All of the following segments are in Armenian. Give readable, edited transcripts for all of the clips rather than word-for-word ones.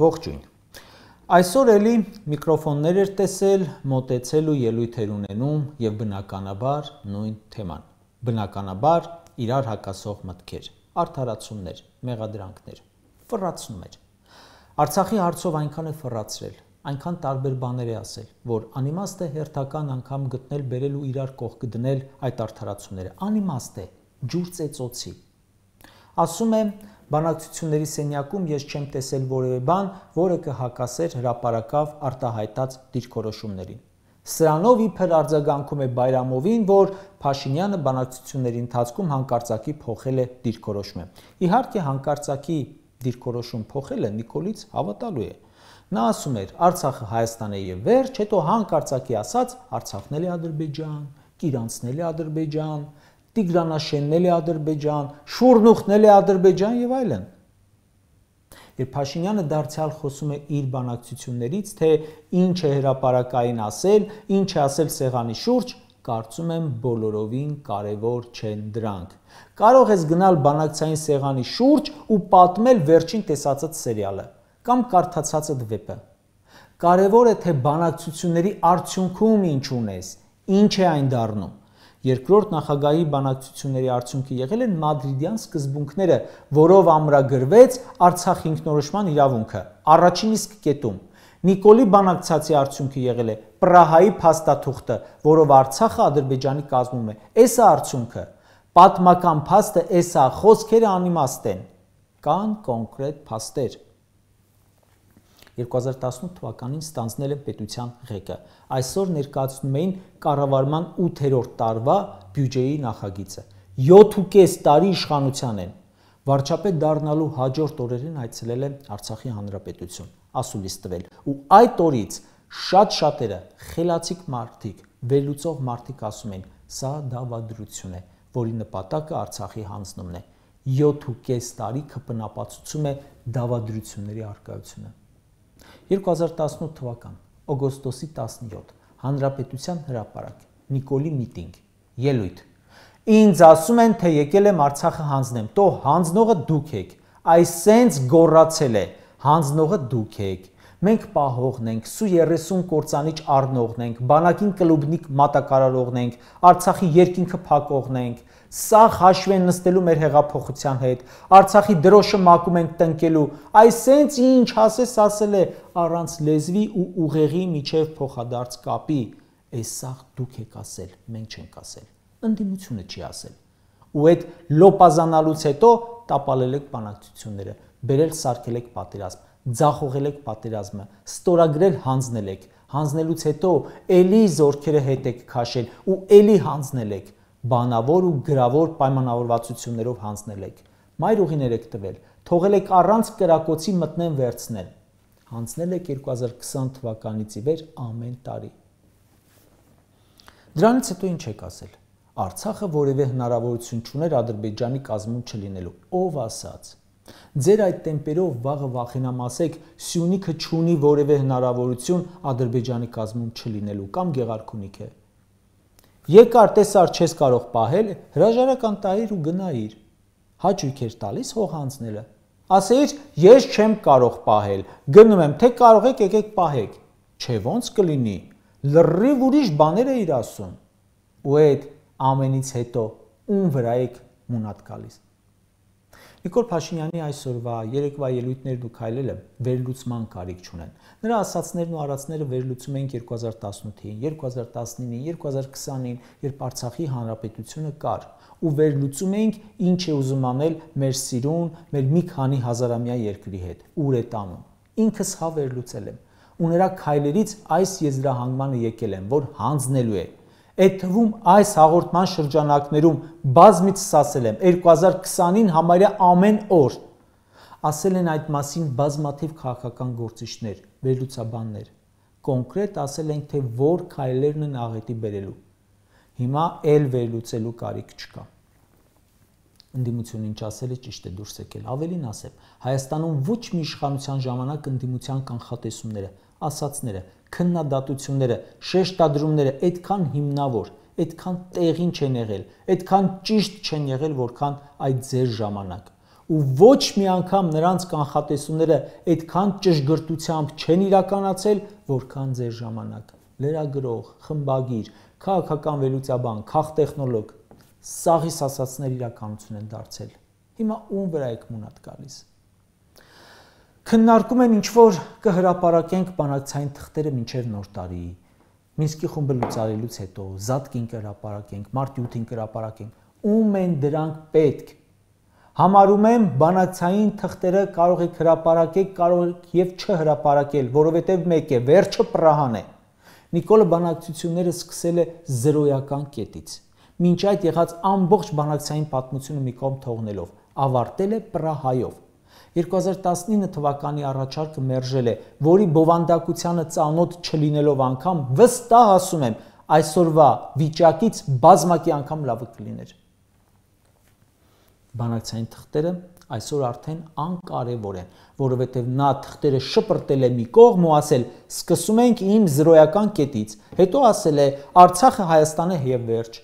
Ողջույն։ Այսօր էլի միկրոֆոններ էր տեսել, մոտեցել ու ելույթ էր ունենում եւ բնականաբար նույն թեման։ Բնականաբար իրար հակասող մտքեր, արդարացումներ, մեղադրանքներ, ֆռացնում էր։ Արցախի հարցով այնքան է ֆռացրել, այնքան տարբեր բաներ է ասել, որ անիմաստ է հերթական անգամ գտնել, բերել ու իրար կողք դնել այդ արդարացումները։ Անիմաստ է, ջուր ծեծոցի։ Ասում է բանակցությունների սենյակում ես չեմ տեսել որևէ բան, որը կհակասեր հրապարակավ արտահայտած դիրքորոշումներին։ Սրանով իբր արձագանքում է Բայրամովին, որ Փաշինյանը բանակցությունների ընթացքում հանկարծակի փոխել է դիրքորոշումը։ Իհարկե հանկարծակի դիրքորոշում փոխելը Նիկոլից հավատալու է։ Նա ասում էր Արցախը Հայաստան է եւ վերջ, հետո հանկարծակի ասաց Արցախն էլ է Ադրբեջան, Կիրանցն էլ է Ադրբեջան, Տիգրանաշենն էլ է Ադրբեջան, Շուրնուխն էլ է Ադրբեջան եւ այլն։ Երբ Փաշինյանը դարձյալ խոսում է իր բանակցություններից, թե ինչ է հրապարակային ասել, ինչ է ասել սեղանի շուրջ, կարծում եմ բոլորովին կարևոր չեն դրանք։ Կարող ես գնալ բանակցային սեղանի շուրջ ու պատմել վերջին տեսածդ սերիալը կամ կարդացածդ վեպը։ Կարևոր է թե բանակցությունների արդյունքում ինչ ունես, ինչ է այն դառնում։ Երկրորդ նախագահի բանակցությունների արդյունքը եղել են մադրիդյան սկզբունքները, որով ամրագրվեց Արցախի ինքնորոշման իրավունքը։ Առաջին իսկ կետում Նիկոլի բանակցածի արդյունքը եղել է Պրահայի փաստաթուղթը, որով Արցախը Ադրբեջանի կազմում է։ Էս է արդյունքը։ Պատմական փաստը էս է, խոսքերը անիմաստ են։ Կան կոնկրետ փաստեր։ 2018 թվականին ստանձնել է պետության ղեկը։ Այսօր ներկայացնում էին կառավարման 8-րդ տարվա բյուջեի նախագիծը։ 7.5 տարի իշխանության են։ Վարչապետ դառնալու հաջորդ օրերին այցելել է Արցախի հանրապետություն, ասուլիս տվել։ Ու այդ օրից շատ-շատերը խելացիկ մարդիկ, վերլուծող մարդիկ ասում են, սա դավադրություն է, որի նպատակը Արցախի հանձնումն է։ 7.5 տարի կպնապացուցում է դավադրությունների առկայությունը։ 2018 թվական օգոստոսի 17 Հանրապետության հրապարակ Նիկոլի միտինգ ելույթ Ինձ ասում են թե եկել եմ Արցախը հանձնեմ տո հանձնողը դուք եք այսենց գոռացել է հանձնողը դուք եք մենք պահողն ենք սու 30 կործանիչ առնողն ենք բանակին կլուբնիկ մատակարարողն ենք Արցախի երկինքը փակողն ենք Սաղ հաշվի են նստելու մեր հեղափոխության հետ, Արցախի դրոշը մակում ենք տնկելու, այսենց ինչ ասես ասել է առանց լեզվի ու ուղեղի միջև փոխադարձ կապի, այս սաղ դուք եք ասել, մենք չենք ասել, ընդդիմությունը չի ասել։ Ու այդ լոպազանալուց հետո տապալել եք բանակցությունները, բերել սարքել եք պատերազմ, ձախողել եք պատերազմը, ստորագրել հանձնել եք, հանձնելուց հետո էլի զորքերը հետ եք քաշել ու էլի հանձնել եք բանավոր ու գրավոր պայմանավորվածություններով հանձնել եք, մայր ուղիներ եք տվել, թողել եք առանց կրակոցի մտնեն վերցնել, հանձնել եք 2020 թվականից ի վեր ամեն տարի։ Դրանից հետո ինչ եք ասել, Արցախը որևէ հնարավորություն չուներ Ադրբեջանի կազմում չլինելու, ով ասաց, ձեր այդ տեմպերով վաղը վախենամ ասեք, Սյունիքը չունի որևէ հնարավորություն Ադրբեջանի կազմում չլինելու կամ Գեղարքունիք է։ Եկար տեսար չես կարող պահել, հրաժարական տայիր ու գնայիր, հաճույք էր տալիս հող հանձնելը, ասեիր ես չեմ կարող պահել, գնում եմ, թե կարող եք եկեք պահեք, չէ ոնց կլինի, լրիվ ուրիշ բաներ էիր ասում, ու այդ ամենից հետո ում վրա եք մունատ գալիս։ Նիկոլ Փաշինյանի այսօրվա երեկվա ելույթներն ու քայլերը վերլուծման կարիք չունեն։ Նրա ասացներն ու արածները վերլուծում ենք 2018-ին, 2019-ին, 2020-ին, երբ Արցախի հանրապետությունը կար, ու վերլուծում ենք ինչ է ուզում անել մեր սիրուն, մեր մի քանի հազարամյա երկրի հետ, ուր է տանում։ Ինքս հա վերլուծել եմ, ու նրա քայլերից այս եզրահանգմանը եկել եմ, որ հանձնելու է։ Այդ թվում այս հաղորդման շրջանակներում բազմիցս ասել եմ 2020-ին համարյա ամեն օր ասել են այդ մասին բազմաթիվ քաղաքական գործիչներ, վերլուծաբաններ, կոնկրետ ասել ենք թե որ քայլերն են աղետի բերելու։ Հիմա էլ վերլուծելու կարիք չկա։ Ընդդիմությունը ինչ ասել է ճիշտ է դուրս եկել, ավելին ասեմ, Հայաստանում ոչ մի իշխանության ժամանակ ընդդիմության կանխատեսումները, ասածները, քննադատությունները, շեշտադրումները այդքան հիմնավոր, այդքան տեղին չեն եղել, այդքան ճիշտ չեն եղել, որքան այդ ձեր ժամանակ։ ու ոչ մի անգամ նրանց կանխատեսումները այդքան ճշգրտությամբ չեն իրականացել, որքան ձեր ժամանակ։ Լրագրող, խմբագիր, քաղաքական վերլուծաբան, քաղտեխնոլոգ, սաղի ասածներ իրականություն են դարձել։ Հիմա ում վրա եք մունատ գալիս։ Քննարկում են ինչ-որ կհրապարակենք բանակցային թղթերը մինչև նոր տարի։ Մինսկի խումբը լուծարելուց հետո Զատկին կհրապարակենք, մարտի 8-ին կհրապարակենք։ Ում են դրանք պետք։ Համարում եմ բանակցային թղթերը կարող եք հրապարակել, կարող եք եւ չհրապարակել, որովհետեւ մեկ է, վերջը պրահան է։ Նիկոլը բանակցությունները սկսել է զրոյական կետից։ Մինչ այդ եղած ամբողջ բանակցային պատմությունը մի կողմ թողնելով, ավարտել է Պրահայով։ 2019 թվականի առաջարկը մերժել է, որի բովանդակությանը ծանոթ չլինելով անգամ վստահ ասում եմ, այսօրվա վիճակից բազմակի անգամ լավը կլիներ։ Բանակցային թղթերը այսօր արդեն անկարևոր են, որովհետև նա թղթերը շպրտել է մի կողմ ու ասել, սկսում ենք իմ զրոյական կետից, հետո ասել է Արցախը Հայաստան է եւ վերջ,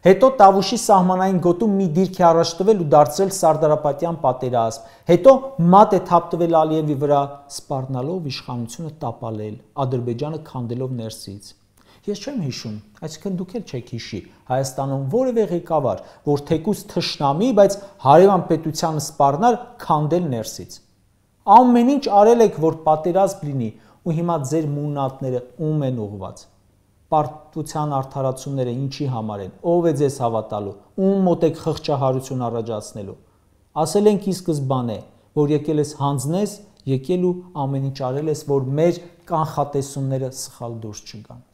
հետո Տավուշի սահմանային գոտում մի դիրք է առաջ տվել ու դարձրել Սարդարապետյան պատերազմ, հետո մատ է թափտվել Ալիևի վրա, սպառնալով իշխանությունը տապալել, Ադրբեջանը քանդելով ներսից։ Ես չեմ հիշում, այսինքն դուք էլ չեք հիշի, Հայաստանում որևէ ղեկավար, որ թեկուզ թշնամի, բայց հարևան պետությանը սպառնար, քանդել ներսից։ Ամեն ինչ արել եք, որ պատերազմ լինի, ու հիմա ձեր մունատները ում են ուղված։ Պարտության արդարացումները ինչի համար են, ով է ձեզ հավատալու, ում մոտ եք խղճահարություն առաջացնելու։ Ասել ենք ի սկզբանե, որ եկել ես հանձնես, եկել ու ամեն ինչ արել ես, որ մեր կանխատեսումները սխալ դուրս չգան։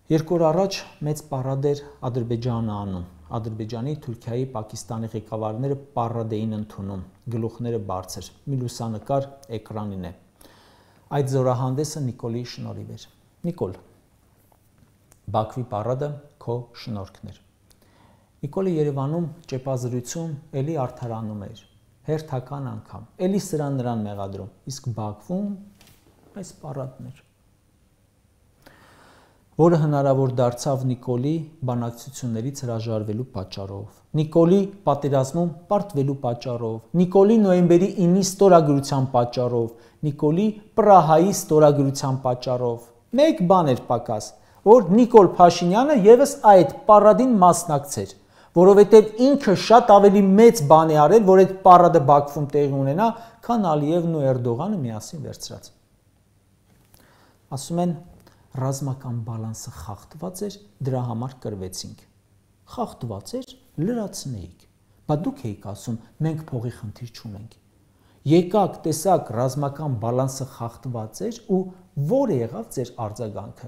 2 օր առաջ մեծ պարադ էր Ադրբեջանը անում։ Ադրբեջանի, Թուրքիայի, Պակիստանի ղեկավարները պարադ էին ընդունում, գլուխները բարձր, մի լուսանկար էկրանին է։ Այդ զորահանդեսը Նիկոլի շնորհիվ էր։ Նիկոլ, Բաքվի պարադը քո շնորհքն էր։ Նիկոլը Երևանում ճեպազրույցում էլի արդարանում էր, հերթական անգամ, էլի սրան նրան մեղադրում, իսկ Բաքվում այս պարադն էր, որը հնարավոր դարձավ Նիկոլի բանակցություններից հրաժարվելու պատճառով, Նիկոլի պատերազմում պարտվելու պատճառով, Նիկոլի նոյեմբերի 9-ի ստորագրության պատճառով, Նիկոլի Պրահայի ստորագրության պատճառով։ Մեկ բան էր պակաս, որ Նիկոլ Փաշինյանը եւս այդ պարադին մասնակցեր, որովհետեւ ինքը շատ ավելի մեծ բան է արել, որ այդ պարադը Բաքվում տեղի ունենա, քան Ալիևն ու Էրդողանը միասին վերցրած։ Ասում են ռազմական բալանսը խախտված էր, դրա համար կրվեցինք։ Խախտված էր, լրացնեիք։ Բա դուք եք ասում, մենք փողի խնդիր չունենք։ Եկաք, տեսակ, ռազմական բալանսը խախտված էր ու որ եղավ ձեր արձագանքը։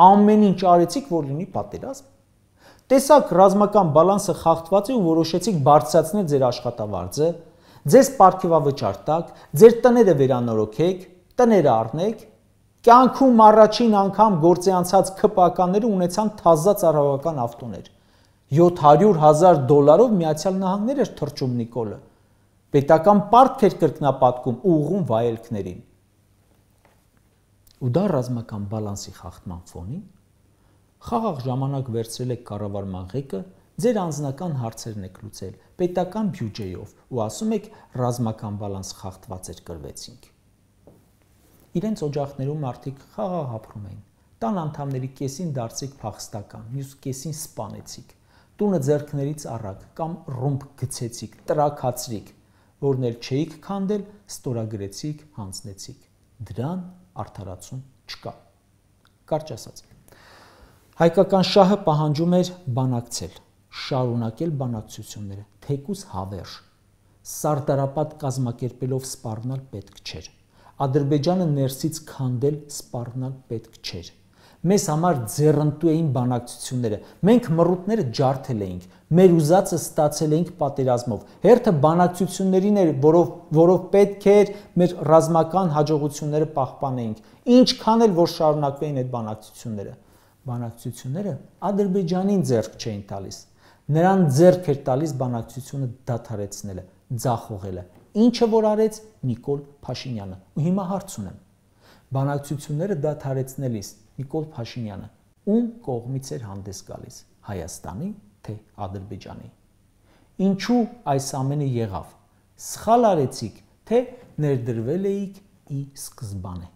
Ամեն ինչ արեցիք, որ լինի պատերազմ։ Տեսակ, ռազմական բալանսը խախտված է ու որոշեցիք բարձրացնել ձեր աշխատավարձը, ձեզ պարգևավճար տաք, ձեր տները վերանորոգեք, տները առնեք։ Կյանքում առաջին անգամ գործի անցած ՔՊԱ-ականները ունեցան թազա ծառայողական ավտոներ։ $700,000 Միացյալ Նահանգներ էր թռչում Նիկոլը։ Պետական պարտք էր կրկնապատկում ու ուղղում վայելքներին։ Ու դա ռազմական բալանսի խախտման ֆոնին խաղաղ ժամանակ վերցրել եք կառավարման ղեկը, ձեր անձնական հարցերն եք լուծել պետական բյուջեով ու ասում եք ռազմական բալանս խախտված էր կրվեցինք։ Իրենց օջախներում մարդիկ խաղաղ ապրում էին։ Տան անդամների կեսին դարձիք փախստական, մյուս կեսին սպանեցիք։ Տունը ձեռքներից առաք կամ ռումբ գցեցիք, տրաքացրիք, որն էլ չէիք քանդել, ստորագրեցիք, հանձնեցիք։ Դրան արդարացում չկա։ Կարճ ասած, հայկական շահը պահանջում էր բանակցել, շարունակել բանակցությունները, թեկուզ հավերժ։ Սարդարապատ կազմակերպելով սպառնալ պետք չէր։ Ադրբեջանը ներսից քանդել սպառնալ պետք չէր։ Մեզ համար ձեռնտու էին բանակցությունները։ Մենք մռութները ջարդել էինք, մեր ուզածը ստացել էինք պատերազմով։ Հերթը բանակցություններին էր, որով պետք էր մեր ռազմական հաջողությունները պահպանեինք։ Ինչքան էլ որ շարունակվեին այդ բանակցությունները։ Բանակցությունները Ադրբեջանին ձեռք չէին տալիս։ Նրան ձեռք էր տալիս բանակցությունը դադարեցնելը, ձախողելը։ Ինչը որ արեց Նիկոլ Փաշինյանը։ Ու հիմա հարց ունեմ։ Բանակցությունները դադարեցնելիս Նիկոլ Փաշինյանը ում կողմից էր հանդես գալիս՝ Հայաստանի թե Ադրբեջանի։ Ինչու այս ամենը եղավ։ Սխալ արեցիք, թե ներդրվել էիք ի սկզբանե։